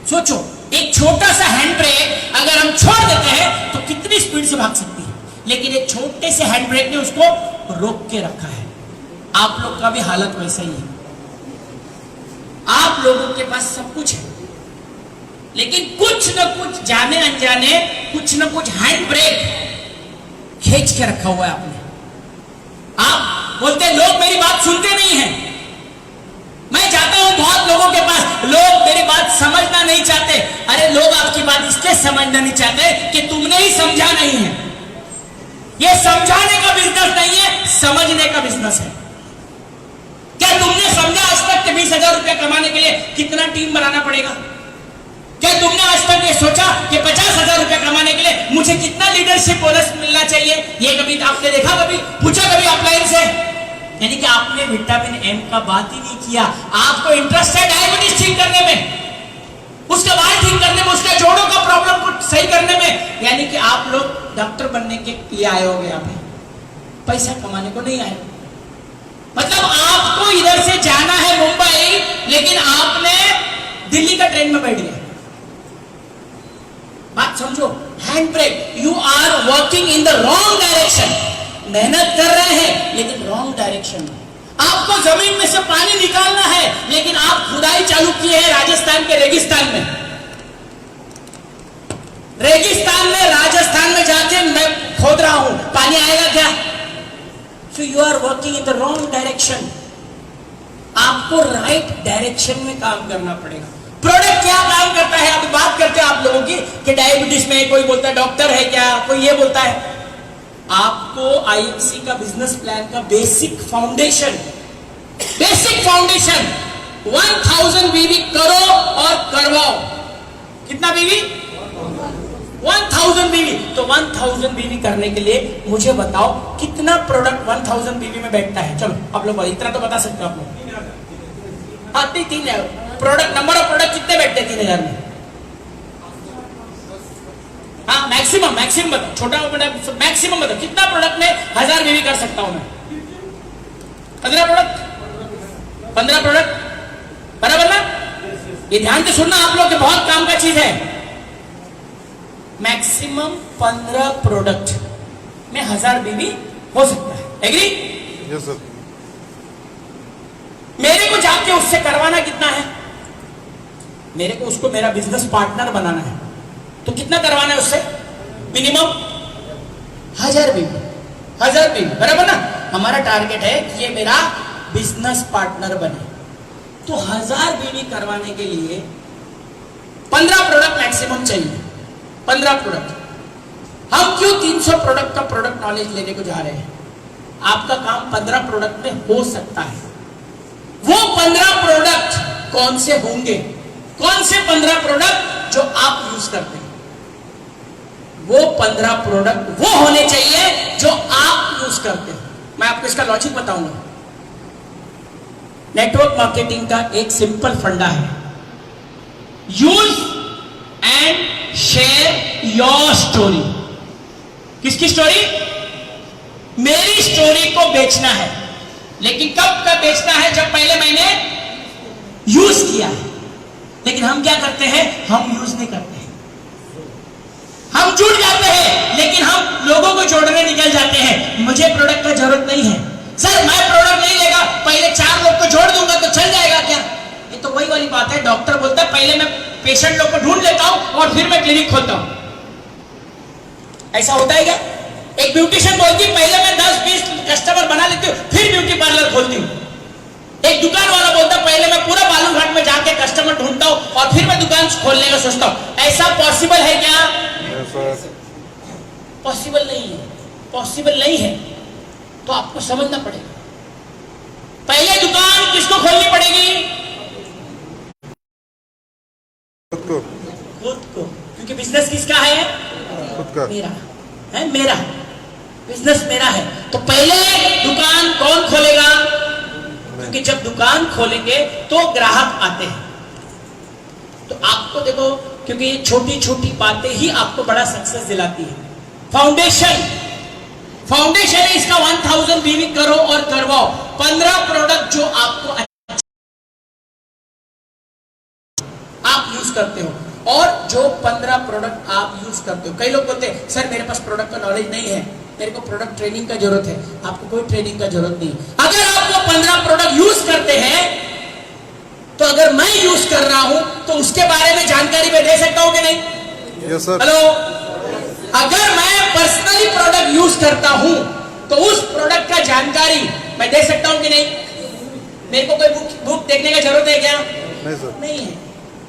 सोचो, एक छोटा सा हैंड ब्रेक अगर हम छोड़ देते हैं तो कितनी स्पीड से भाग सकती है, लेकिन एक छोटे से हैंड ब्रेक ने उसको रोक के रखा है। आप लोग का भी हालत वैसा ही है। आप लोगों के पास सब कुछ है, लेकिन कुछ न कुछ जाने अनजाने कुछ न कुछ हैंड ब्रेक खींच के रखा हुआ है आपने। आप बोलते हैं लोग मेरी बात सुनते नहीं हैं। मैं जाता हूं बहुत लोगों के पास, लोग मेरी बात समझना नहीं चाहते। अरे लोग आपकी बात इसलिए समझना नहीं चाहते कि तुमने ही समझा नहीं है। यह समझाने का बिजनेस नहीं है, समझने का बिजनेस है। क्या तुमने समझा आज तक कि 20,000 रुपया कमाने के लिए कितना टीम बनाना पड़ेगा? क्या तुमने आज तक ये सोचा कि 50,000 रुपया कमाने के लिए मुझे कितना लीडरशिप बोनस मिलना चाहिए? ये कभी आपने देखा, कभी पूछा कभी अपलाइन से? यानी कि आपने विटामिन एम का बात ही नहीं किया। आपको इंटरेस्ट है डायबिटीज ठीक करने में, उसका बाल ठीक करने में, उसका जोड़ों का प्रॉब्लम को सही करने में। यानी कि आप लोग डॉक्टर बनने के लिए आए होंगे, यहाँ पे पैसा कमाने को नहीं आए। मतलब आपको इधर से जाना है मुंबई, लेकिन आपने दिल्ली का ट्रेन में बैठ गया। बात समझो, hand brake. You are working in the wrong direction. मेहनत कर रहे हैं लेकिन रॉन्ग डायरेक्शन में। आपको जमीन में से पानी निकालना है, लेकिन आप खुदाई चालू किए हैं राजस्थान के रेगिस्तान में। रेगिस्तान में राजस्थान में जाके मैं खोद रहा हूं, पानी आएगा क्या? So you are working in the wrong direction. आपको राइट डायरेक्शन में काम करना पड़ेगा। प्रोडक्ट क्या काम करता है? अभी बात करते हैं आप लोगों की कि डायबिटीज में कोई बोलता है डॉक्टर है क्या, कोई ये बोलता है। आपको आईएमसी का बिजनेस प्लान का बेसिक फाउंडेशन 1000 बीवी करो और करवाओ। कितना बीवी? 1000 बीवी। तो 1000 बीवी करने के लिए मुझे बताओ कितना प्रोडक्ट 1000 बीवी में बैठता है? चलो आप लोग इतना तो बता सकते हो आप लोग। हाँ, 3 प्रोडक्ट, नंबर ऑफ प्रोडक्ट कितने बैठते हैं 3000 में? हाँ, मैक्सिमम बताओ, छोटा बड़ा मैक्सिमम बताओ कितना प्रोडक्ट में 1000 बीवी कर सकता हूं मैं? 15 प्रोडक्ट, बराबर ना? ये ध्यान से सुनना आप लोग के, बहुत काम का चीज है। मैक्सिमम 15 प्रोडक्ट में 1000 बीवी हो सकता है। एग्री? Yes sir. मेरे को जाके उससे करवाना कितना है? मेरे को उसको मेरा बिजनेस पार्टनर बनाना है, तो कितना करवाना है उससे? मिनिमम 1000 बीवी, बराबर ना? हमारा टारगेट है कि ये मेरा बिजनेस पार्टनर बने। तो 1000 बीवी करवाने के लिए 15 प्रोडक्ट मैक्सिमम चाहिए। 15 प्रोडक्ट। हम क्यों 300 प्रोडक्ट का प्रोडक्ट नॉलेज लेने को जा रहे हैं? आपका काम 15 प्रोडक्ट में हो सकता है। वो 15 प्रोडक्ट कौन से होंगे? कौन से 15 प्रोडक्ट जो आप यूज करते हैं? वो 15 प्रोडक्ट वो होने चाहिए जो आप यूज करते हैं। मैं आपको इसका लॉजिक बताऊंगा। नेटवर्क मार्केटिंग का एक सिंपल फंडा है, use and share your story. किसकी स्टोरी? मेरी स्टोरी को बेचना है, लेकिन कब बेचना है? जब पहले मैंने यूज किया है। लेकिन हम क्या करते हैं? हम यूज नहीं करते हैं, हम जुड़ जाते हैं, लेकिन हम लोगों को जोड़ने निकल जाते हैं। मुझे प्रोडक्ट का जरूरत नहीं है सर, मैं प्रोडक्ट नहीं लेगा, पहले 4 लोग को जोड़ दूंगा तो चल जाएगा क्या? ये तो वही वाली बात है। डॉक्टर बोलता है पहले मैं पेशेंट लोग को ढूंढ लेता हूं और फिर मैं क्लिनिक खोलता हूं। ऐसा होता है क्या? एक ब्यूटिशियन बोलती है पहले मैं 10-20 कस्टमर बना लेती हूँ फिर ब्यूटी पार्लर खोलती हूँ। एक दुकान वाला बोलता है पहले मैं पूरा बालूघाट में जाके कस्टमर ढूंढता हूँ और फिर मैं दुकान खोलने का सोचता हूँ। ऐसा पॉसिबल है क्या? पॉसिबल नहीं है। पॉसिबल नहीं है तो आपको समझना पड़ेगा। पहले दुकान किसको खोलनी पड़ेगी? खुद को। क्योंकि बिजनेस किसका है? खुद का। मेरा है, मेरा बिजनेस मेरा है। तो पहले दुकान कौन खोलेगा? क्योंकि जब दुकान खोलेंगे तो ग्राहक आते हैं। तो आपको देखो, क्योंकि ये छोटी छोटी बातें ही आपको बड़ा सक्सेस दिलाती है। फाउंडेशन है इसका 1000 बीवी करो और करवाओ। 15 प्रोडक्ट जो आपको आप यूज करते हो और जो 15 प्रोडक्ट आप यूज करते हो। कई लोग बोलते हैं सर मेरे पास प्रोडक्ट का नॉलेज नहीं है, मेरे को प्रोडक्ट ट्रेनिंग का जरूरत है। आपको कोई ट्रेनिंग का जरूरत नहीं। अगर आप वो 15 प्रोडक्ट यूज करते हैं तो अगर मैं यूज कर रहा हूं तो उसके बारे में जानकारी मैं दे सकता हूं कि नहीं? Yes sir. हेलो, अगर मैं पर्सनली प्रोडक्ट यूज करता हूं तो उस प्रोडक्ट का जानकारी मैं दे सकता हूं कि नहीं? मेरे को कोई बुक देखने का जरूरत है क्या? नहीं सर। नहीं है,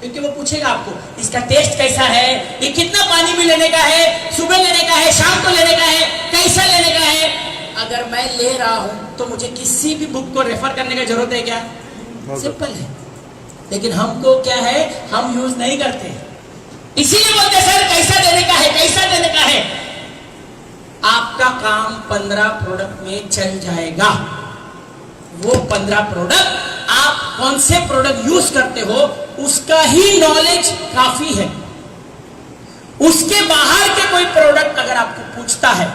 क्योंकि वो पूछेगा आपको इसका टेस्ट कैसा है, ये कितना पानी में लेने का है, सुबह लेने का है, शाम को लेने का है, कैसा लेने का है। अगर मैं ले रहा हूं तो मुझे किसी भी बुक को रेफर करने की जरूरत है क्या? सिंपल है। लेकिन हमको क्या है, हम यूज नहीं करते, इसीलिए बोलते सर कैसा देने का है, कैसा देने का है। आपका काम 15 प्रोडक्ट में चल जाएगा। वो 15 प्रोडक्ट आप कौन से प्रोडक्ट यूज करते हो उसका ही नॉलेज काफी है। उसके बाहर के कोई प्रोडक्ट अगर आपको पूछता है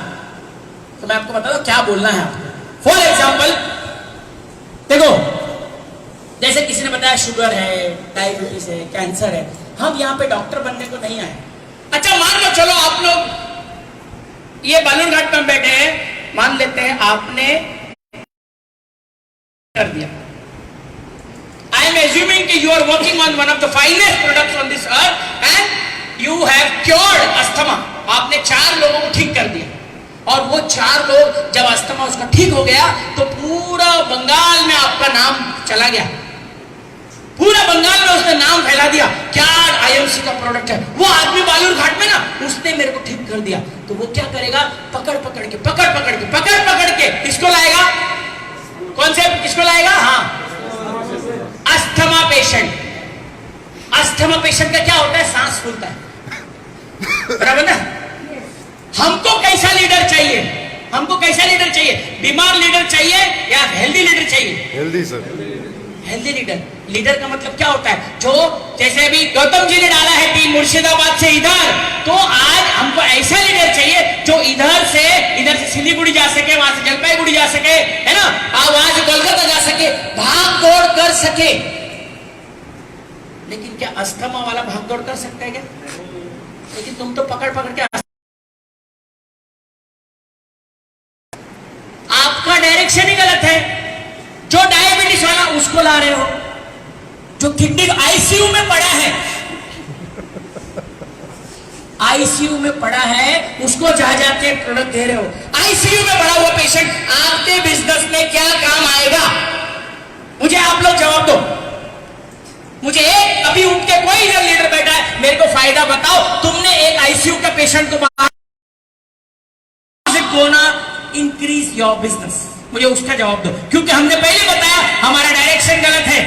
तो मैं आपको बता दूं क्या बोलना है आपको। फॉर एग्जाम्पल देखो, जैसे किसी ने बताया शुगर है, डायबिटीज है, कैंसर है। हम यहाँ पे डॉक्टर बनने को नहीं आए। अच्छा मान लो, चलो आप लोग ये बालूर घाट में बैठे हैं, मान लेते हैं आपने कर दिया। आई एम एज्यूमिंग कि you are working on one of the finest products on this earth and you have cured asthma. आपने 4 लोगों को ठीक कर दिया और वो 4 लोग जब अस्थमा उसका ठीक हो गया तो पूरा बंगाल में आपका नाम चला गया। पूरा बंगाल में उसने नाम फैला दिया, क्या आईएमसी का प्रोडक्ट है। वो आदमी बालूर घाट में ना, उसने मेरे को ठीक कर दिया। तो वो क्या करेगा, पकड़ पकड़ के किसको लाएगा, कौन से किसको लाएगा? हाँ, अस्थमा पेशेंट। अस्थमा पेशेंट का क्या होता है, सांस फूलता है, बराबर ना। हमको कैसा लीडर चाहिए, हमको कैसा लीडर चाहिए? बीमार लीडर चाहिए या हेल्दी लीडर चाहिए? Healthy sir. Healthy leader. Leader का मतलब क्या होता है, जो जैसे अभी गौतम जी ने डाला है टीम मुर्शिदाबाद से इधर, तो आज हमको ऐसा लीडर चाहिए जो इधर से सिलीगुड़ी जा सके, वहां से जलपाईगुड़ी जा सके, है ना, और वहां से कोलकाता जा सके, भाग दौड़ कर सके। लेकिन क्या अस्थमा वाला भाग दौड़ कर सकता है क्या? लेकिन तुम तो पकड़ पकड़ के, आपका डायरेक्शन ही गलत है। जो डायबिटीज वाला उसको ला रहे हो, जो किडनी आईसीयू में पड़ा है, आईसीयू में पड़ा है, उसको जा जाके प्रोडक्ट दे रहे हो। आईसीयू में पड़ा हुआ पेशेंट आपके बिजनेस में क्या काम आएगा? मुझे आप लोग जवाब दो। मुझे एक अभी उठ के कोई इधर लीडर बैठा है, मेरे को फायदा बताओ। तुमने एक आईसीयू का पेशेंट को बाहर गोना इंक्रीज योर बिजनेस, मुझे उसका जवाब दो। क्योंकि हमने पहले बताया हमारा डायरेक्शन गलत है।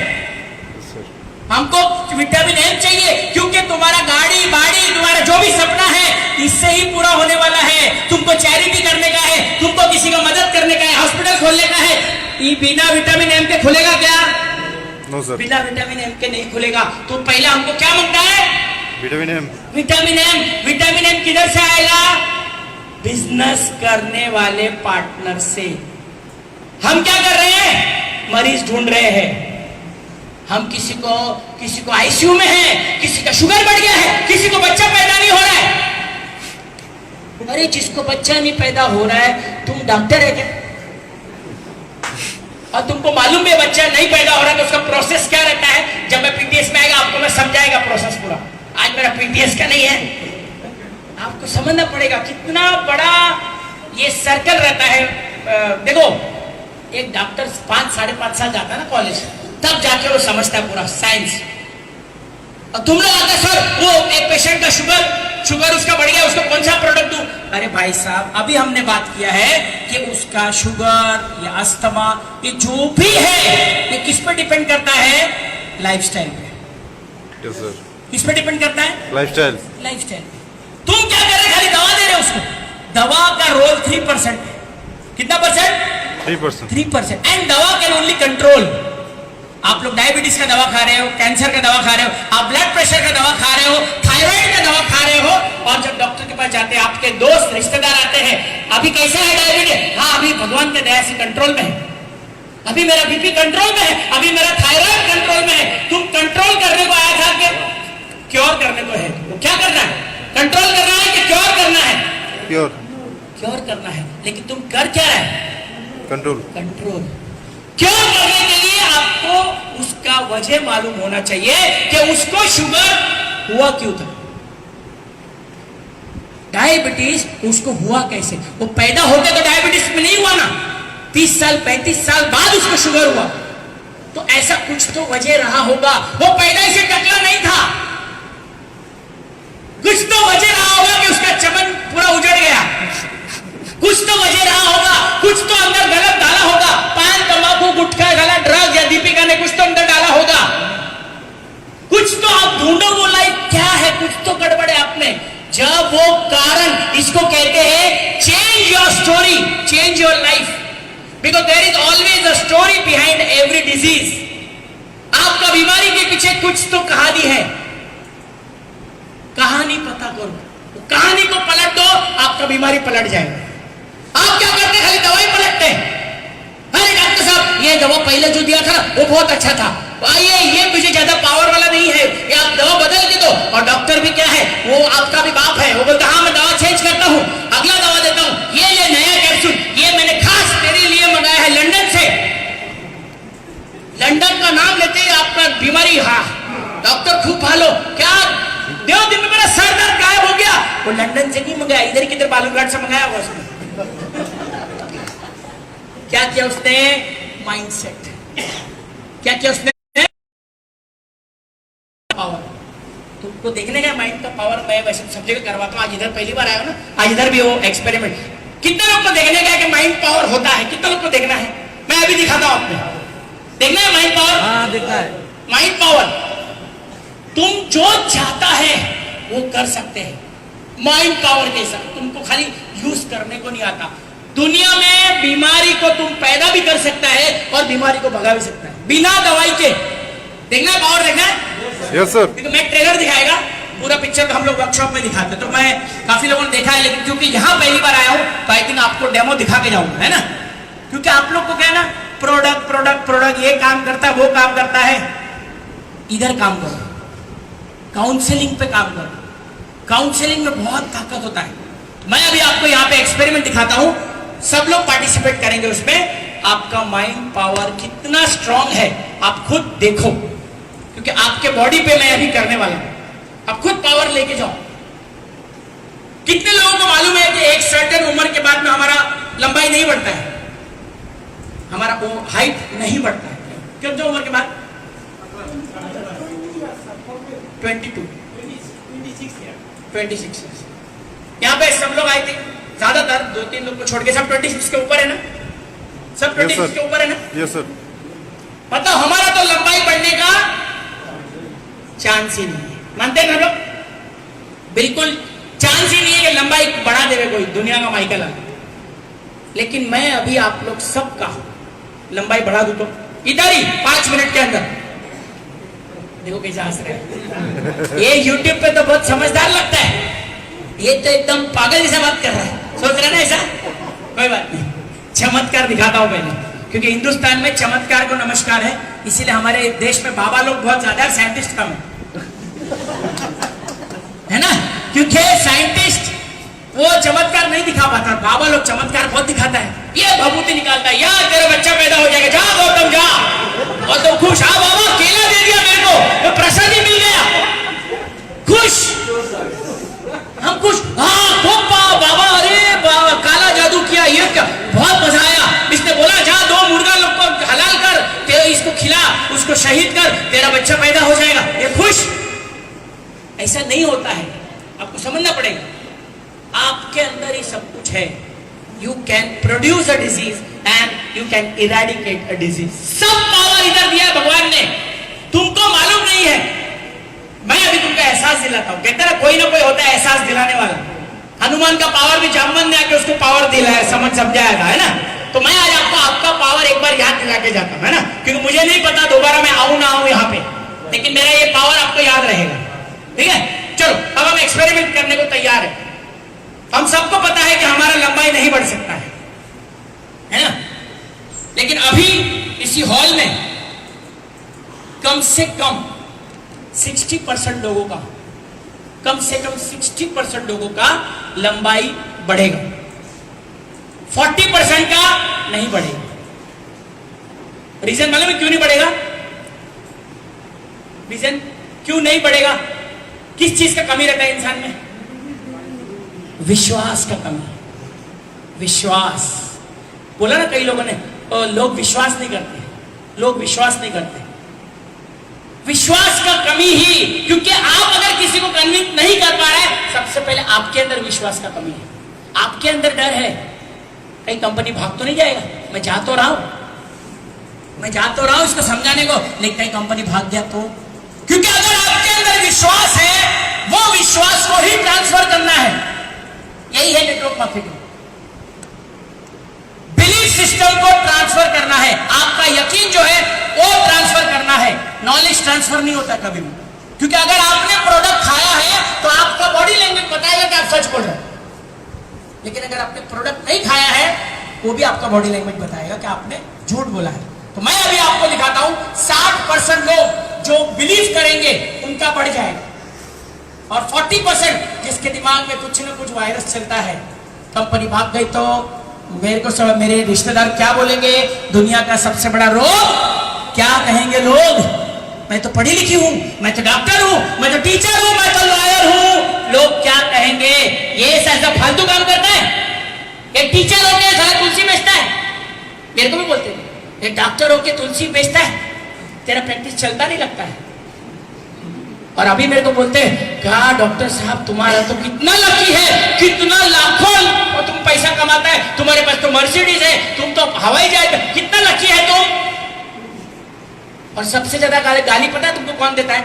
हमको विटामिन एम चाहिए क्योंकि तुम्हारा गाड़ी बाड़ी, तुम्हारा जो भी सपना है इससे ही पूरा होने वाला है। तुमको चैरिटी करने का है, तुमको किसी का मदद करने का है, हॉस्पिटल खोलने का है। ये बिना विटामिन एम के खुलेगा क्या? No sir. बिना विटामिन एम के नहीं खुलेगा। तो पहले हमको क्या मांगता है? Vitamin M. Vitamin M. Vitamin M किधर से आएगा? बिजनेस करने वाले पार्टनर से। हम क्या कर रहे हैं? मरीज ढूंढ रहे हैं। हम किसी को आईसीयू में है, किसी का शुगर बढ़ गया है, किसी को बच्चा पैदा नहीं हो रहा है। अरे जिसको बच्चा नहीं पैदा हो रहा है, तुम डॉक्टर है क्या? और तुमको मालूम है बच्चा नहीं पैदा हो रहा है तो उसका प्रोसेस क्या रहता है? जब मैं पीटीएस में आएगा आपको मैं समझाएगा प्रोसेस पूरा। आज मेरा पीटीएस का नहीं है, आपको समझना पड़ेगा कितना बड़ा ये सर्कल रहता है। देखो एक डॉक्टर 5-5.5 साल जाता है ना कॉलेज, तब जाके वो समझता है पूरा साइंस। और तुम लोग आते सर वो एक पेशेंट का शुगर उसका बढ़ गया, उसको कौन सा प्रोडक्ट दूं? अरे भाई साहब अभी हमने बात किया है कि उसका शुगर या अस्थमा ये जो भी है ये किस पे डिपेंड करता है? लाइफस्टाइल पे। Yes sir. किस पे डिपेंड करता है? लाइफस्टाइल। लाइफस्टाइल। तुम क्या कर रहे? खाली दवा दे रहे हो उसको। दवा का रोल 3%। कितना परसेंट? 3%। 3%। एंड दवा कैन ओनली कंट्रोल। आप लोग डायबिटीज का दवा खा रहे हो, कैंसर का दवा खा रहे हो, आप ब्लड प्रेशर का दवा खा रहे हो, थायराइड का दवा खा रहे हो, और जब डॉक्टर के पास जाते हैं आपके दोस्त रिश्तेदार आते हैं, अभी कैसा है डायबिटीज? हाँ अभी भगवान के दया से कंट्रोल में है, अभी मेरा बीपी कंट्रोल में है, अभी मेरा थायराइड कंट्रोल में है। तुम कंट्रोल करने को आया था कि कंट्रोल करना है कि क्योर करना है? प्योर क्योर करना है, लेकिन तुम कर क्या रहे? Control control. क्योर करने के लिए आपको उसका वजह मालूम होना चाहिए कि उसको शुगर हुआ क्यों था, डायबिटीज उसको हुआ कैसे। वो पैदा होते तो डायबिटीज में नहीं हुआ ना, 30 साल 35 साल बाद उसको शुगर हुआ, तो ऐसा कुछ तो वजह रहा होगा। वो पैदा से टकला नहीं था, कुछ तो वजह रहा होगा कि उसका चमन पूरा उजड़ गया, कुछ तो वजह रहा होगा, कुछ तो अंदर गलत डाला होगा, पान तंबाकू गुटखा गला ड्रग या दीपिका ने कुछ तो अंदर डाला होगा, कुछ तो आप ढूंढो वो लाइफ क्या है, कुछ तो गड़बड़ है आप में। जब वो कारण, इसको कहते हैं change your story, change your life, because there is always a story behind every disease. आपका बीमारी के पीछे कुछ तो कहानी है, कहानी पता करो, कहानी को पलट दो, आपका बीमारी पलट जाएगा। आप क्या करते हैं, खाली दवाई पलटते हैं। अरे डॉक्टर साहब ये दवा पहले जो दिया था वो बहुत अच्छा था, ये मुझे ज्यादा पावर वाला नहीं है, ये आप दवा बदल के दो। और डॉक्टर भी क्या है, वो आपका भी बाप है, वो बोलता हाँ मैं दवा चेंज करता हूँ, अगला दवा देता हूँ, ये ले नया कैप्सूल, ये मैंने खास तेरे लिए मंगाया है लंदन से। लंदन का नाम लेते ही आपका बीमारी, हाँ डॉक्टर खूब भालो, क्या 2 दिन में मेरा सर दर्द गायब हो गया। वो लंदन से नहीं मंगाया, इधर किधर बालूरघाट से मंगाया हुआ उसने। क्या किया उसने, माइंडसेट। क्या किया उसने, पावर। तुमको देखने का माइंड का पावर, मैं वैसे सब जगह करवाता हूँ, आज इधर पहली बार आया हूं ना, आज इधर भी वो एक्सपेरिमेंट। कितने लोग को देखने का है कि माइंड पावर होता है, कितने लोग को देखना है, मैं अभी दिखाता हूं आपको। देखना है माइंड पावर? हाँ देखना है। माइंड पावर, तुम जो चाहता है वो कर सकते हैं, माइंड पावर के साथ। तुमको खाली यूज करने को नहीं आता। दुनिया में बीमारी को तुम पैदा भी कर सकता है और बीमारी को भगा भी सकता है बिना दवाई के। देखना है पावर, देखना है? Yes sir. मैं ट्रेलर दिखाएगा, पूरा पिक्चर तो हम लोग वर्कशॉप में दिखाते, तो मैं काफी लोगों ने देखा है, लेकिन क्योंकि यहाँ पहली बार आया हूँ तो आई थिंक आपको डेमो दिखा के जाऊंगा, है ना? क्योंकि आप लोग को क्या है ना, प्रोडक्ट प्रोडक्ट प्रोडक्ट, ये काम करता है वो काम करता है। इधर काम करो, काउंसलिंग पे काम करो, काउंसलिंग में बहुत ताकत होता है। मैं अभी आपको यहाँ पे एक्सपेरिमेंट दिखाता हूँ, सब लोग पार्टिसिपेट करेंगे उसमें। आपका माइंड पावर कितना स्ट्रांग है आप खुद देखो, क्योंकि आपके बॉडी पे मैं अभी करने वाला हूं। आप खुद पावर लेके जाओ। कितने लोगों को मालूम है कि एक सर्टेन उम्र के बाद में हमारा लंबाई नहीं बढ़ता है, हमारा वो हाइट नहीं बढ़ता है। क्यों? जो उम्र के बाद 26 यहाँ पे सब लोग आई थिंक ज्यादातर 2-3 लोग को छोड़ के सब 26 के ऊपर है ना, सब 26 के ऊपर है ना? Yes sir. मतलब हमारा तो लंबाई बढ़ने का चांस ही नहीं है, मानते हैं ना लोग? बिल्कुल चांस ही नहीं है कि लंबाई बढ़ा देवे कोई, दुनिया का माइकल। लेकिन मैं अभी आप लोग सबका लंबाई बढ़ा दूं तो इधर ही 5 मिनट के अंदर। देखो कैसे हंस रहे हैं। ये YouTube पे तो बहुत समझदार लगता है, ये तो एकदम पागल जैसा बात कर रहा है, सोच रहे ना ऐसा? कोई बात नहीं, चमत्कार दिखाता हूं पहले, क्योंकि हिंदुस्तान में चमत्कार को नमस्कार है, इसीलिए हमारे देश में बाबा लोग बहुत ज्यादा है, साइंटिस्ट कम है ना? क्योंकि साइंटिस्ट वो चमत्कार नहीं दिखा पाता, बाबा लोग चमत्कार बहुत दिखाता है। ये भभूति निकालता है, यार तेरा बच्चा पैदा हो जाएगा, जा गौतम जा। और तो खुश, हाँ बाबा केला दे दिया मेरे को, प्रसाद ही मिल गया, खुश, हम खुश। हाँ बाबा, अरे बाबा काला जादू किया, ये क्या बहुत मजा आया। इसने बोला जा 2 मुर्गा लोग को हलाल कर, तेरे इसको खिला, उसको शहीद कर, तेरा बच्चा पैदा हो जाएगा, ये खुश। ऐसा नहीं होता है, आपको समझना पड़ेगा। आपके अंदर ही सब कुछ है। You can produce a disease and you can eradicate a disease. सब पावर इधर दिया है भगवान ने, तुमको मालूम नहीं है। मैं अभी तुमको एहसास दिलाता हूं, कहते ना कोई ना कोई होता है एहसास दिलाने वाला। हनुमान का पावर भी जामवन ने आके उसको पावर दिलाया, समझ समझाया था, है ना? तो मैं आज आपको आपका पावर एक बार याद दिला के जाता हूं, है ना? क्योंकि मुझे नहीं पता दोबारा मैं आऊं ना आऊं यहाँ पे, लेकिन मेरा ये पावर आपको याद रहेगा, ठीक है? चलो अब हम एक्सपेरिमेंट करने को तैयार है। हम सबको पता है कि हमारा लंबाई नहीं बढ़ सकता है ना? लेकिन अभी इसी हॉल में कम से कम 60% लोगों का कम से कम 60% लोगों का लंबाई बढ़ेगा, 40% का नहीं बढ़ेगा। रीजन मालूम है क्यों नहीं बढ़ेगा? रीजन क्यों नहीं बढ़ेगा? किस चीज का कमी रहता है इंसान में? विश्वास का कमी। विश्वास बोला ना कई लोगों ने, लोग विश्वास नहीं करते, लोग विश्वास नहीं करते। विश्वास का कमी ही, क्योंकि आप अगर किसी को कन्विंस नहीं कर पा रहे, सबसे पहले आपके अंदर विश्वास का कमी है, आपके अंदर डर है। कहीं कंपनी भाग तो नहीं जाएगा, मैं जा तो रहा हूं इसको समझाने को, लेकिन कहीं कंपनी भाग गया तो? क्योंकि अगर आपके अंदर विश्वास है, वो विश्वास को ही ट्रांसफर करना है। यही है नेटवर्क मार्केटिंग। बिलीफ सिस्टम को ट्रांसफर करना है, आपका यकीन जो है वो ट्रांसफर करना है। नॉलेज ट्रांसफर नहीं होता कभी भी, क्योंकि अगर आपने प्रोडक्ट खाया है तो आपका बॉडी लैंग्वेज बताएगा कि आप सच बोल रहे हैं, लेकिन अगर आपने प्रोडक्ट नहीं खाया है वो भी आपका बॉडी लैंग्वेज बताएगा कि आपने झूठ बोला है। तो मैं अभी आपको दिखाता हूं, 60% लोग जो बिलीव करेंगे उनका बढ़ जाएगा, और 40% जिसके दिमाग में कुछ ना कुछ वायरस चलता है, कंपनी भाग गई तो मेरे को सब मेरे रिश्तेदार क्या बोलेंगे, दुनिया का सबसे बड़ा रोग क्या कहेंगे लोग, मैं तो पढ़ी लिखी हूं, मैं तो डॉक्टर हूं, मैं तो टीचर हूं, मैं तो लॉयर हूं, लोग क्या कहेंगे। ये ऐसा फालतू काम करता है। एक टीचर होके सारा तुलसी बेचता है, मेरे को भी बोलते हैं, एक डॉक्टर होके तुलसी बेचता है, तेरा प्रैक्टिस चलता नहीं लगता है। और अभी मेरे को बोलते हैं, क्या डॉक्टर साहब तुम्हारा तो कितना लकी है, कितना लाखों और तुम पैसा कमाता है, तुम्हारे पास तो मर्सिडीज है, तुम तो हवाई जहाज, कितना लकी है तुम। और सबसे ज्यादा गाली पता है तुमको कौन देता है?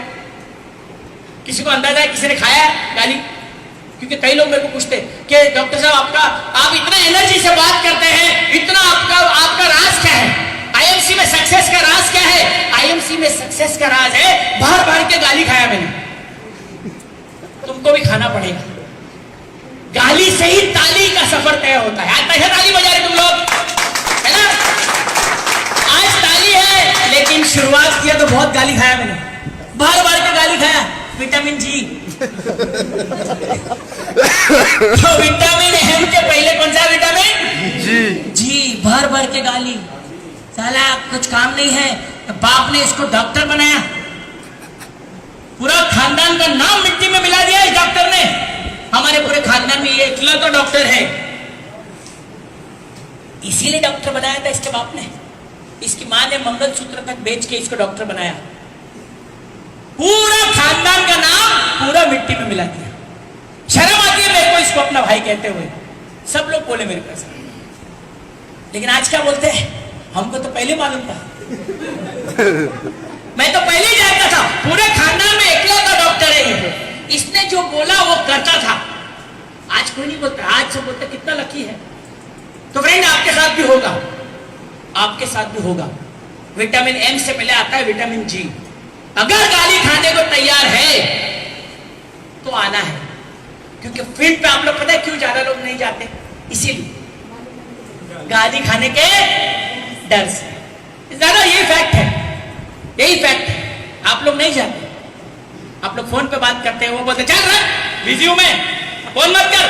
किसी को अंदाजा है किसी ने खाया है गाली? क्योंकि कई लोग मेरे को पूछते कि डॉक्टर साहब आप इतना एनर्जी से बात करते हैं, इतना आपका राज क्या है? आईएमसी में सक्सेस का राज क्या है? आईएमसी में सक्सेस का राज है बाहर बाहर के गाली खाया मैंने। तुमको भी खाना पड़ेगा, गाली से ही ताली का सफर तय होता है। आज तक ताली बजा रहे तुम लोग, है ना? आज ताली है, लेकिन शुरुआत किया तो बहुत गाली खाया मैंने, बाहर बाहर के गाली खाया। विटामिन जी तो विटामिन एम के पहले कौन सा विटामिन जी, भर भर के गाली, साला कुछ काम नहीं है, तो बाप ने इसको डॉक्टर बनाया, पूरा खानदान का नाम मिट्टी में मिला दिया इस डॉक्टर ने। हमारे पूरे खानदान में ये इकला तो डॉक्टर है, इसीलिए डॉक्टर बनाया था इसके बाप ने। इसकी मां ने मंगलसूत्र तक बेच के इसको डॉक्टर बनाया, पूरा खानदान का नाम पूरा मिट्टी में मिला दिया। शर्म आती है मेरे को इसको अपना भाई कहते हुए, सब लोग बोले मेरे पास, लेकिन आज क्या बोलते हैं, हमको तो पहले मालूम था मैं तो पहले ही जानता था, पूरे खानदान में एकला का डॉक्टर है ये, इसने जो बोला वो करता था। आज कोई नहीं बोलता, आज सब बोलते कितना लकी है। तो फ्रेंड आपके साथ भी होगा, आपके साथ भी होगा। विटामिन एम से पहले आता है विटामिन जी। अगर गाली खाने को तैयार है तो आना है, क्योंकि फील्ड पे आप लोग पता है क्यों ज्यादा लोग नहीं जाते, इसीलिए गाली खाने के डर से ज्यादा। यही फैक्ट है, यही फैक्ट है, आप लोग नहीं जाते। आप लोग फोन पे बात करते हैं, वो बोलते चल रहा बिजी हूं मैं, फोन मत कर,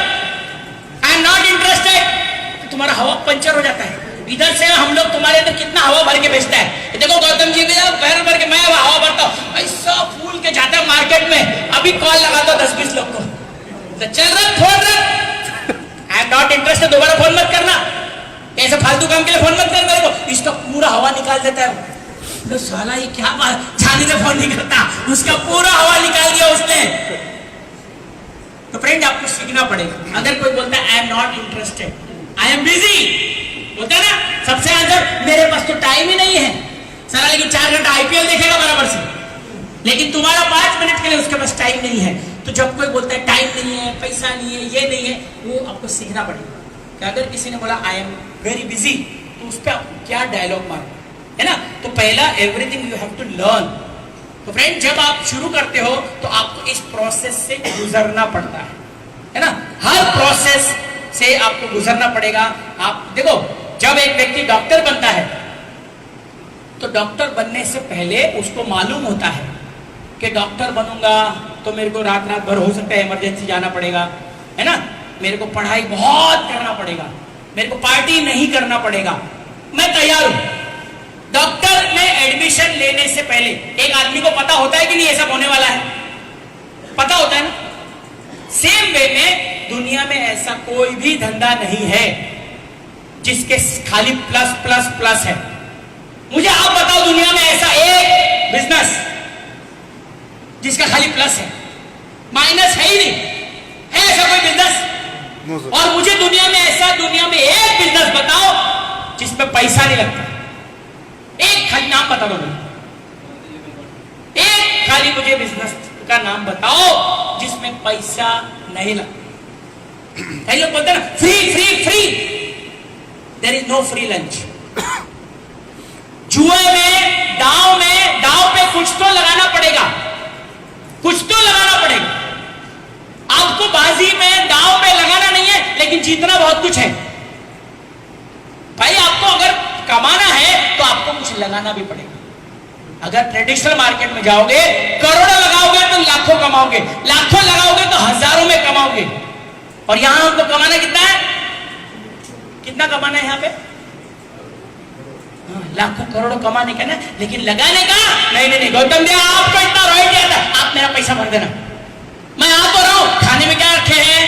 आई एम नॉट इंटरेस्टेड। तुम्हारा हवा पंचर हो जाता है। इधर से हम लोग तुम्हारे अंदर कितना हवा भर के भेजता है। देखो गौतम जी भी पैर भर के मैं हवा भरता हूँ, ऐसा फूल के जाता है मार्केट में। अभी कॉल लगाता हूँ 10-20 लोग को, तो चल रहा फोन रख, आई एम नॉट इंटरेस्टेड, दोबारा फोन मत करना, ऐसा फालतू काम के लिए फोन मत कर मेरे को। इसका पूरा हवा निकाल देता है, तो साला ये क्या बात, छानी से फोन नहीं करता, उसका पूरा हवा निकाल दिया उसने। तो फ्रेंड आपको सीखना पड़ेगा। अगर कोई बोलता है I am not interested, I am busy, बोलता है ना सबसे आंसर, मेरे पास तो टाइम ही नहीं है साला, लेकिन 4 घंटा आईपीएल देखेगा बराबर से, लेकिन तुम्हारा 5 मिनट के लिए उसके पास टाइम नहीं है। तो जब कोई बोलता है टाइम नहीं है, पैसा नहीं है, ये नहीं है, वो आपको सीखना पड़ेगा कि अगर किसी ने बोला आई एम वेरी बिजी, तो उस पर आप क्या डायलॉग मारो, है ना। तो पहला everything you have to learn. तो फ्रेंड जब आप शुरू करते हो तो आपको इस प्रोसेस से गुजरना पड़ता है ना, हर प्रोसेस से आपको गुजरना पड़ेगा। आप देखो, जब एक व्यक्ति डॉक्टर बनता है तो डॉक्टर बनने से पहले उसको मालूम होता है कि डॉक्टर बनूंगा तो मेरे को रात रात भर हो सकता है इमरजेंसी जाना पड़ेगा, है ना, मेरे को पढ़ाई बहुत करना पड़ेगा, मेरे को पार्टी नहीं करना पड़ेगा, मैं तैयार हूं। डॉक्टर में एडमिशन लेने से पहले एक आदमी को पता होता है कि नहीं ये सब होने वाला है, पता होता है ना। सेम वे में दुनिया में ऐसा कोई भी धंधा नहीं है जिसके खाली प्लस प्लस प्लस है। मुझे आप बताओ दुनिया में ऐसा एक बिजनेस जिसका खाली प्लस है, माइनस है ही नहीं, है ऐसा कोई बिजनेस? No sir. और मुझे दुनिया में एक बिजनेस बताओ जिसमें पैसा नहीं लगता। एक खाली नाम बता दो मुझे, एक खाली मुझे बिजनेस का नाम बताओ जिसमें पैसा नहीं लगता। कई लोग बोलते हैं ना free free free, there is no free lunch. जुए में, दांव पे कुछ तो लगाना पड़ेगा, कुछ तो लगाना पड़ेगा। आपको बाजी में दांव पे लगाना नहीं है, लेकिन जीतना बहुत कुछ है। भाई आपको अगर कमाना है तो आपको कुछ लगाना भी पड़ेगा। अगर ट्रेडिशनल मार्केट में जाओगे, करोड़ों लगाओगे तो लाखों कमाओगे, लाखों लगाओगे तो हजारों में कमाओगे। और यहां हमको कमाना कितना है? कितना कमाना है यहाँ पे? लाखों करोड़ों कमाने का ना, लेकिन लगाने का नहीं। गौतम जी आपको इतना रॉयल्टी आता है, आप मेरा पैसा भर देना, मैं आ तो रहा हूं, खाने में क्या रखे हैं?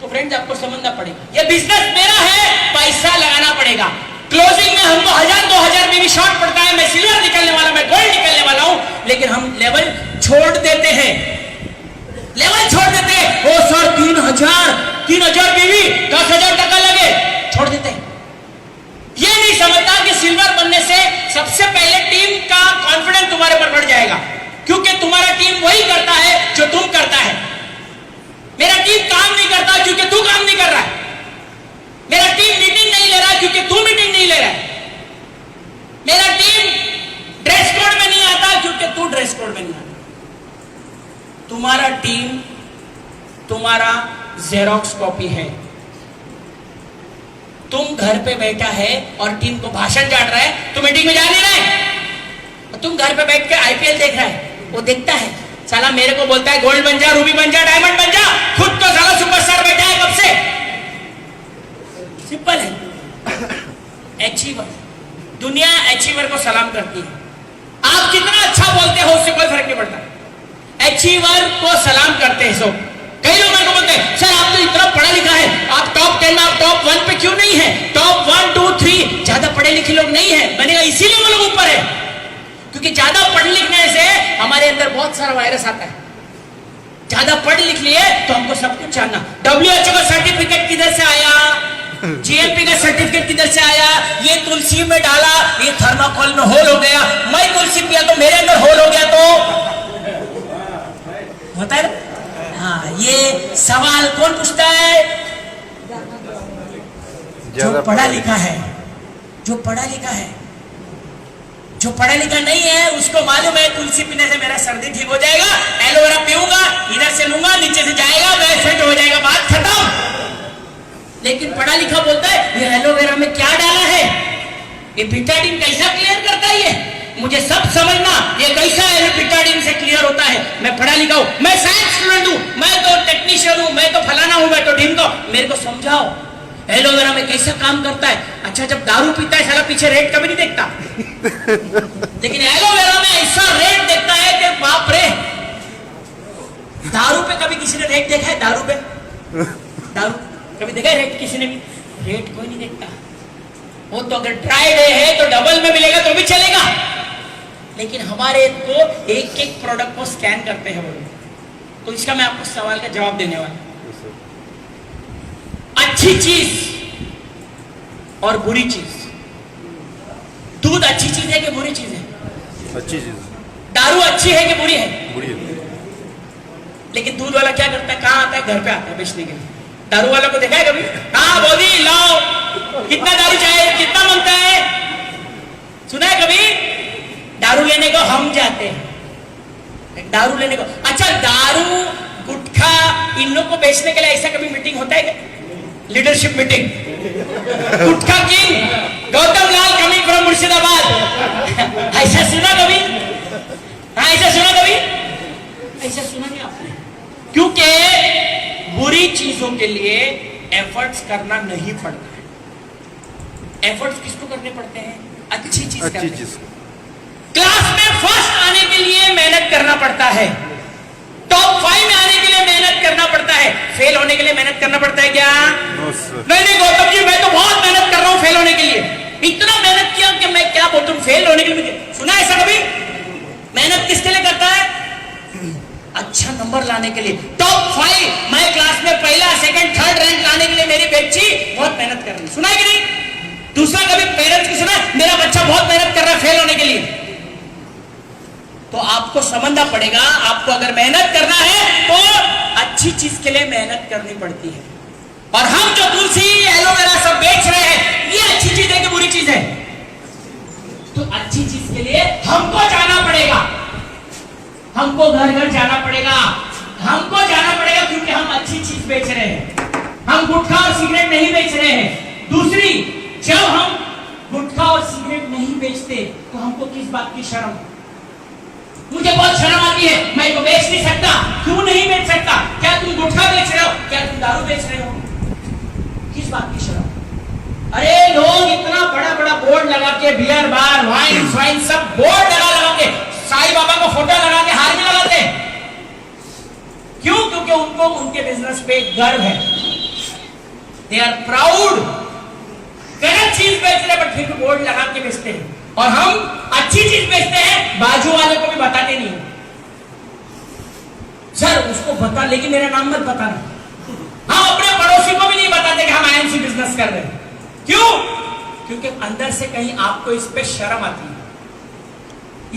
तो फ्रेंड्स आपको समझना पड़ेगा, ये बिजनेस मेरा है, पैसा लगाना पड़ेगा। क्लोजिंग में हमको 1000-2000 में भी शॉर्ट पड़ता है, मैं सिल्वर निकलने वाला, मैं गोल्ड निकलने वाला हूं, लेकिन हम लेवल छोड़ देते हैं, लेवल छोड़ देते हैं। ओ सर 3000 में भी 10,000 टका लगे, छोड़ देते हैं। ये नहीं समझता कि सिल्वर बनने से सबसे पहले टीम का कॉन्फिडेंस तुम्हारे पर बढ़ जाएगा, क्योंकि तुम्हारा टीम वही करता है जो तुम करता है। मेरा टीम काम नहीं करता क्योंकि तू काम नहीं कर रहा है, मेरा टीम मीटिंग नहीं ले रहा क्योंकि तू मीटिंग नहीं ले रहा है, मेरा टीम ड्रेस कोड में नहीं आता क्योंकि तू ड्रेस कोड में नहीं आता। तुम्हारा टीम तुम्हारा जेरोक्स कॉपी है। तुम घर पे बैठा है और टीम को भाषण चाट रहा है, तुम मीटिंग में जा नहीं रहे, तुम घर पे बैठ के आईपीएल देख रहा है, वो देखता है, साला मेरे को बोलता है गोल्ड बन जा, रूबी बन जा, डायमंड बन जा, खुद तो साला सुपरस्टार बैठा है कब से। सिंपल है। अचीवर, दुनिया अचीवर को सलाम करती है। आप जितना अच्छा बोलते हो उससे कोई फर्क नहीं पड़ता, अचीवर को सलाम करते हैं सब। कई लोग मेरे को बोलते हैं सर आप तो इतना पढ़ा लिखा है, आप टॉप 10 में, आप टॉप 1 पे क्यों नहीं है? टॉप 1, 2, 3 ज्यादा पढ़े लिखे लोग नहीं है। मैंने कहा इसीलिए वो लोग ऊपर है, क्योंकि ज्यादा पढ़ लिखने से हमारे अंदर बहुत सारा वायरस आता है। ज्यादा पढ़ लिख लिए तो हमको सब कुछ जानना, WHO का सर्टिफिकेट किधर से आया, GMP का सर्टिफिकेट किधर से आया, ये तुलसी में डाला, ये थर्माकोल में होल हो गया, मैं तुलसी पिया तो मेरे अंदर होल हो गया, तो होता है ना। हाँ, ये सवाल कौन पूछता है? जो पढ़ा लिखा है, जो पढ़ा लिखा है। जो पढ़ा लिखा नहीं है उसको मालूम है तुलसी पीने से मेरा सर्दी ठीक हो जाएगा, एलोवेरा पीऊंगा, इधर से लूंगा, नीचे से जाएगा, वह फिट हो जाएगा, बात खत्म। लेकिन पढ़ा लिखा बोलता है ये एलोवेरा में क्या डाला है, ये बिटाडीन कैसा क्लियर करता है, ये मुझे सब समझना, ये कैसा है बिटाडीन से क्लियर होता है। मैं पढ़ा लिखा हूं, मैं साइंस स्टूडेंट हूं, मैं तो टेक्नीशियन हूं, मैं तो फलाना हूं, मैं तो ढिमका, मेरे को समझाओ एलोवेरा में कैसा काम करता है। अच्छा जब दारू पीता है साला पीछे रेट कभी नहीं देखता, लेकिन एलोवेरा में ऐसा रेट देखता है कि बाप रे। दारू पे कभी किसी ने रेट देखा है? दारू पे, दारू कभी देखा है रेट? किसी ने भी रेट कोई नहीं देखता। वो तो अगर ड्राई डे है तो डबल में मिलेगा तो भी चलेगा, लेकिन हमारे को एक एक प्रोडक्ट को स्कैन करते हैं वो लोग। तो इसका मैं आपको सवाल का जवाब देने वाला हूं। अच्छी चीज और बुरी चीज, दूध अच्छी चीज है कि बुरी चीज है? अच्छी चीज। दारू अच्छी है कि बुरी है? बुरी है। लेकिन दूध वाला क्या करता है, कहां आता है? घर पे आता है बेचने के लिए। दारू वाला को देखा है कभी? हाँ बोली लाओ, कितना दारू चाहिए, कितना मांगता है, सुना है कभी? दारू लेने को हम जाते हैं, दारू लेने को। अच्छा दारू गुटखा इन लोग को बेचने के लिए ऐसा कभी मीटिंग होता है क्या? Leadership meeting, gutkha king Gautam Lal coming from Murshidabad, ऐसा सुना कभी? हाँ ऐसा सुना कभी? ऐसा सुना नहीं आपने? क्योंकि बुरी चीजों के लिए एफर्ट्स करना नहीं पड़ता है। एफर्ट्स किसको करने पड़ते हैं? अच्छी चीज अच्छी करने। चीज। क्लास में फर्स्ट आने के लिए मेहनत करना पड़ता है, टॉप 5 में आने के लिए मेहनत करना पड़ता है। फेल होने के लिए मेहनत करना पड़ता है क्या? No sir. नहीं गौतम जी, मैं तो बहुत मेहनत कर रहा हूं फेल होने के लिए। इतना मेहनत किया कि मैं क्या बोलता हूं, फेल होने के लिए। सुना ऐसा कभी? मेहनत किसके लिए करता है? अच्छा नंबर लाने के लिए, टॉप 5। मैं क्लास में पहला, सेकंड, थर्ड रैंक लाने के लिए मेरी बच्ची बहुत मेहनत कर रही है। सुना है कि नहीं? दूसरा कभी पेरेंट्स की सुना, मेरा बच्चा बहुत मेहनत कर रहा है फेल होने के लिए। तो आपको समझना पड़ेगा, आपको अगर मेहनत करना है तो अच्छी चीज के लिए मेहनत करनी पड़ती है। और हम जो तुलसी, एलोवेरा सब बेच रहे हैं, ये अच्छी चीज है कि बुरी चीज है? तो अच्छी चीज के लिए हमको जाना पड़ेगा, हमको घर घर जाना पड़ेगा, हमको जाना पड़ेगा, क्योंकि हम अच्छी चीज बेच रहे हैं। हम गुटखा और सिगरेट नहीं बेच रहे हैं। दूसरी, जब हम गुटखा और सिगरेट नहीं बेचते तो हमको किस बात की शर्म? मुझे बहुत शर्म आती है, मैं तो बेच नहीं सकता। क्यों नहीं बेच सकता? क्या तुम गुटखा बेच रहे हो? क्या तुम दारू बेच रहे हो? किस बात की शर्म? अरे लोग इतना बड़ा बड़ा बोर्ड लगा के, बियर बार, वाइन स्वाइन सब बोर्ड लगा के, साईं बाबा को फोटो लगा के हार में लगाते। क्यों? क्योंकि उनको उनके बिजनेस पे गर्व है, दे आर प्राउड। गलत चीज बेच रहे बट फिर भी बोर्ड लगा के बेचते हैं। और हम अच्छी चीज बेचते हैं, बाजू वाले को भी बताते नहीं। सर उसको बता, लेकिन मेरा नाम मत बताना। हम अपने पड़ोसी को भी नहीं बताते कि हम आईएमसी बिजनेस कर रहे हैं। क्यों? क्योंकि अंदर से कहीं आपको इस पे शर्म आती है।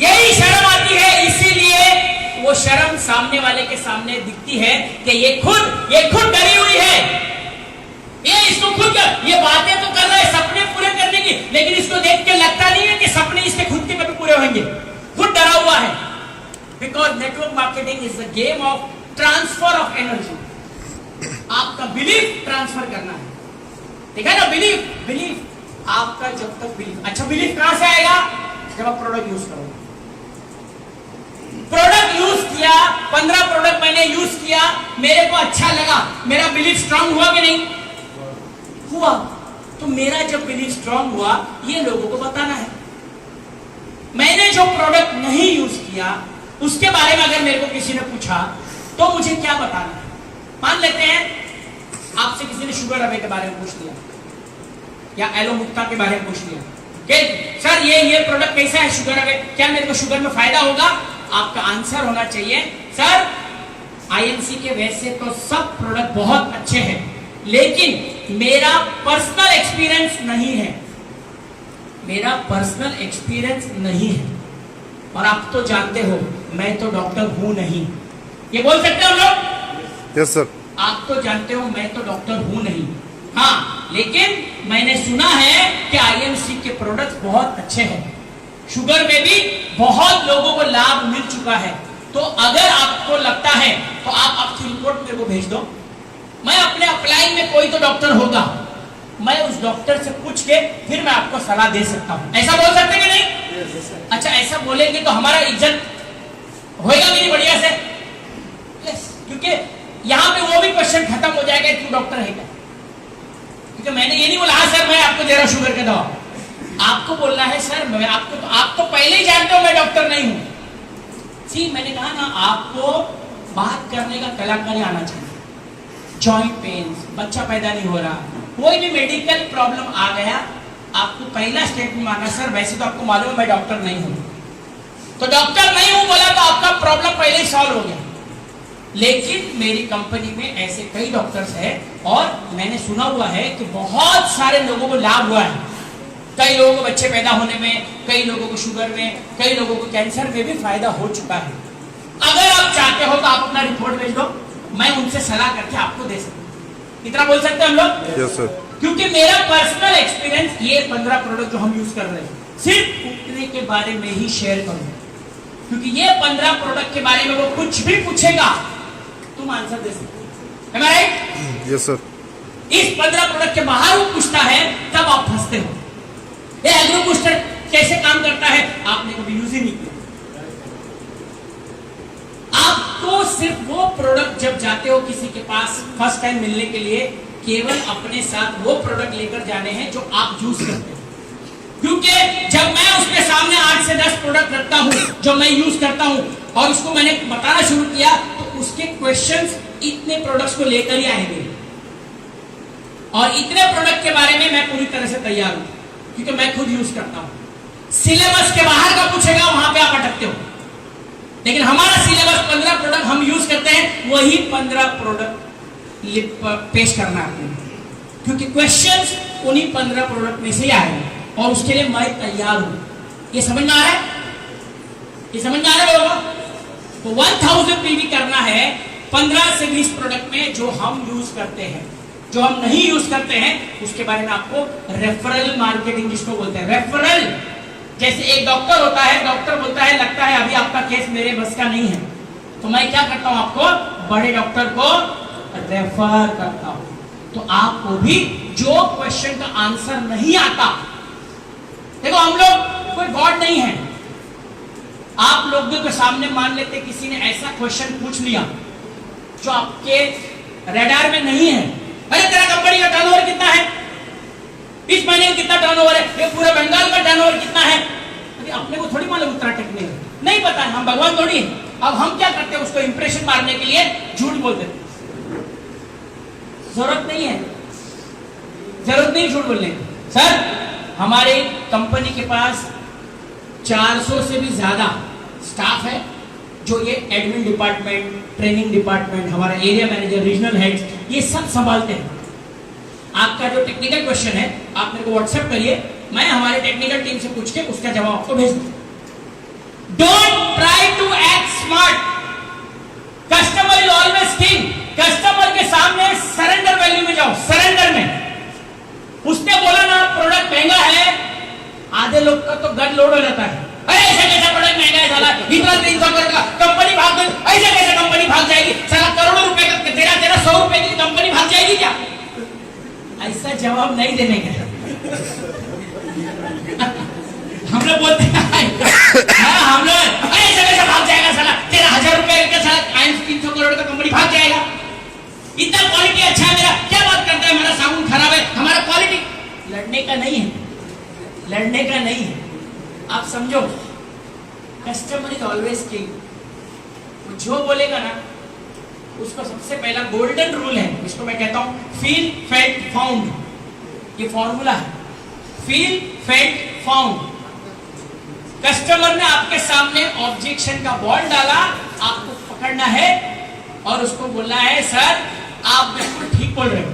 यही शर्म आती है, इसीलिए वो शर्म सामने वाले के सामने दिखती है कि ये खुद डरी हुई है, ये इसको खुद ये बातें तो कर रहा है सपने पूरे करने की, लेकिन इसको देख के लगता नहीं है कि सपने इसके खुद के कभी पूरे होंगे। खुद डरा हुआ है। Because network marketing is the game of transfer of energy. आपका बिलीफ ट्रांसफर करना है, ठीक है ना? बिलीफ आपका जब तक बिलीफ, अच्छा बिलीफ कहां से आएगा? जब आप प्रोडक्ट यूज करोगे। प्रोडक्ट यूज किया, 15 प्रोडक्ट मैंने यूज किया, मेरे को अच्छा लगा, मेरा बिलीफ स्ट्रांग हुआ कि नहीं हुआ? तो मेरा जब बिलीफ स्ट्रांग हुआ, ये लोगों को बताना है। मैंने जो प्रोडक्ट नहीं यूज किया उसके बारे में अगर मेरे को किसी ने पूछा तो मुझे क्या बताना है? मान लेते हैं आपसे किसी ने शुगर अवे के बारे में पूछ लिया या एलोमुक्ता के बारे में पूछ लिया कि सर ये प्रोडक्ट कैसा है शुगर अवे, क्या मेरे को शुगर में फायदा होगा? आपका आंसर होना चाहिए सर आईएमसी के वैसे तो सब प्रोडक्ट बहुत अच्छे हैं, लेकिन मेरा पर्सनल एक्सपीरियंस नहीं है, मेरा पर्सनल एक्सपीरियंस नहीं है। और आप तो जानते हो मैं तो डॉक्टर हूं नहीं, ये बोल सकते हो लोग? Yes sir. आप तो जानते हो मैं तो डॉक्टर हूं नहीं, हाँ, लेकिन मैंने सुना है कि आईएमसी के प्रोडक्ट्स बहुत अच्छे हैं, शुगर में भी बहुत लोगों को लाभ मिल चुका है। तो अगर आपको लगता है तो आप आपकी रिपोर्ट मेरे को भेज दो, मैं अपने अपलाइन में कोई तो डॉक्टर होगा, मैं उस डॉक्टर से पूछ के फिर मैं आपको सलाह दे सकता हूं। ऐसा बोल सकते कि नहीं? अच्छा, ऐसा बोलेंगे तो हमारा इज्जत होएगा कि नहीं बढ़िया से? यस, क्योंकि यहां पे वो भी क्वेश्चन खत्म हो जाएगा तू डॉक्टर है क्या? क्योंकि मैंने ये नहीं बोला हाँ सर मैं आपको दे रहा हूं शुगर का दवा, आपको बोलना है सर मैं आपको, तो आप तो पहले ही जानते हो मैं डॉक्टर नहीं हूं। सी, मैंने कहा ना आपको बात करने का कलाकारी आना चाहिए। जॉइंट पेन्स, बच्चा पैदा नहीं हो रहा, कोई भी मेडिकल प्रॉब्लम आ गया, आपको पहला स्टेटमेंट माना सर वैसे तो आपको मालूम है मैं डॉक्टर नहीं हूं, तो डॉक्टर नहीं हूं बोला तो आपका प्रॉब्लम पहले ही सॉल्व हो गया। लेकिन मेरी कंपनी में ऐसे कई डॉक्टर्स हैं और मैंने सुना हुआ है कि बहुत सारे लोगों को लाभ हुआ है। कई लोगों को बच्चे पैदा होने में, कई लोगों को शुगर में, कई लोगों को कैंसर में भी फायदा हो चुका है। अगर आप चाहते हो तो आप अपना रिपोर्ट भेज दो, मैं उनसे सलाह करके आपको दे सकता हूं। इतना बोल सकते हैं हम लोग? Yes sir. क्योंकि मेरा पर्सनल एक्सपीरियंस ये 15 प्रोडक्ट जो हम यूज कर रहे हैं सिर्फ उतने के बारे में ही शेयर करूंगा, क्योंकि ये 15 प्रोडक्ट के बारे में वो कुछ भी पूछेगा तुम आंसर दे सकते हो। राइट? Yes sir. इस 15 प्रोडक्ट के बाहर वो पूछता है तब आप फंसते हो। ये एग्रो बूस्टर कैसे काम करता है आपने कभी यूज ही नहीं किया, आपको सिर्फ वो प्रोडक्ट जब जाते हो किसी के पास फर्स्ट टाइम मिलने के लिए, केवल अपने साथ वो प्रोडक्ट लेकर जाने हैं जो आप यूज करते हो। क्योंकि जब मैं उसके सामने 8 से 10 प्रोडक्ट रखता हूं जो मैं यूज करता हूं और उसको मैंने बताना शुरू किया, तो उसके क्वेश्चंस इतने प्रोडक्ट्स को लेकर ही आएंगे और इतने प्रोडक्ट के बारे में मैं पूरी तरह से तैयार हूं, क्योंकि मैं खुद यूज करता हूं। सिलेबस के बाहर का पूछेगा, वहां पे आप अटकते हो, लेकिन हमारा सिलेबस 15 प्रोडक्ट हम यूज करते हैं, वही 15 प्रोडक्ट पेश करना है, क्योंकि क्वेश्चंस उन्हीं 15 प्रोडक्ट में से ही आएंगे और उसके लिए मैं तैयार हूं। ये समझ में आ रहा है? ये समझ में आ रहा है लोगों? तो 1000 पीवी करना है 15 से 20 प्रोडक्ट में जो हम यूज करते हैं। जो हम नहीं यूज करते हैं उसके बारे में आपको रेफरल मार्केटिंग जिसको बोलते हैं, रेफरल। जैसे एक डॉक्टर होता है, डॉक्टर बोलता है लगता है अभी आपका केस मेरे बस का नहीं है, तो मैं क्या करता हूं, आपको बड़े डॉक्टर को रेफर करता हूं। तो आपको भी जो क्वेश्चन का आंसर नहीं आता, देखो हम लोग कोई गॉड नहीं है, आप लोगों के सामने मान लेते किसी ने ऐसा क्वेश्चन पूछ लिया जो आपके रडार में नहीं है, अरे तेरा कंपनी का टर्नओवर कितना है, इस महीने में कितना टर्नओवर है, ये पूरे बंगाल का टर्नओवर कितना है, अरे अपने को थोड़ी मालूम उतना टेक्निकल नहीं पता है, हम भगवान थोड़ी है। अब हम क्या करते हैं, उसको इंप्रेशन मारने के लिए झूठ बोलते हैं। जरूरत नहीं है, जरूरत नहीं झूठ बोलने। सर हमारे कंपनी के पास 400 से भी ज्यादा स्टाफ है जो ये एडमिन डिपार्टमेंट, ट्रेनिंग डिपार्टमेंट, हमारा एरिया मैनेजर, रीजनल हेड्स, ये सब संभालते हैं। आपका जो टेक्निकल क्वेश्चन है आप मेरे को व्हाट्सएप करिए, मैं हमारे टेक्निकल टीम से पूछ के उसका जवाब आपको भेज दूं। Don't try to act smart, customer is always king. Customer के सामने सरेंडर वैल्यू में जाओ, सरेंडर में। उसने बोला ना प्रोडक्ट महंगा है, आधे लोग का तो गन लोड हो जाता है, अरे ऐसा कैसा प्रोडक्ट महंगा है साला, इतना 300 करोड़ का कंपनी भाग गई, ऐसा कैसा कंपनी भाग जाएगी, साला करोड़ों रुपए का, तेरा 100 रुपए की कंपनी भाग जाएगी क्या? ऐसा जवाब नहीं देने का। हम लोग बोलते हैं हम लोग ऐसा कैसा भाग जाएगा साला, तेरा 1000 रुपए का साला 300 करोड़ का कंपनी भाग जाएगा, इतना क्वालिटी अच्छा है मेरा, क्या बात करता है, हमारा साबुन खराब है, हमारा क्वालिटी। लड़ने का नहीं है, लड़ने का नहीं है, आप समझो कस्टमर इज ऑलवेज किंग। जो बोलेगा ना उसको सबसे पहला गोल्डन रूल है, इसको मैं कहता हूं फील फेल्ट फाउंड, ये फॉर्मूला है, फील फेल्ट फाउंड। कस्टमर ने आपके सामने ऑब्जेक्शन का बॉल डाला, आपको पकड़ना है और उसको बोलना है सर आप बिल्कुल ठीक बोल रहे हो,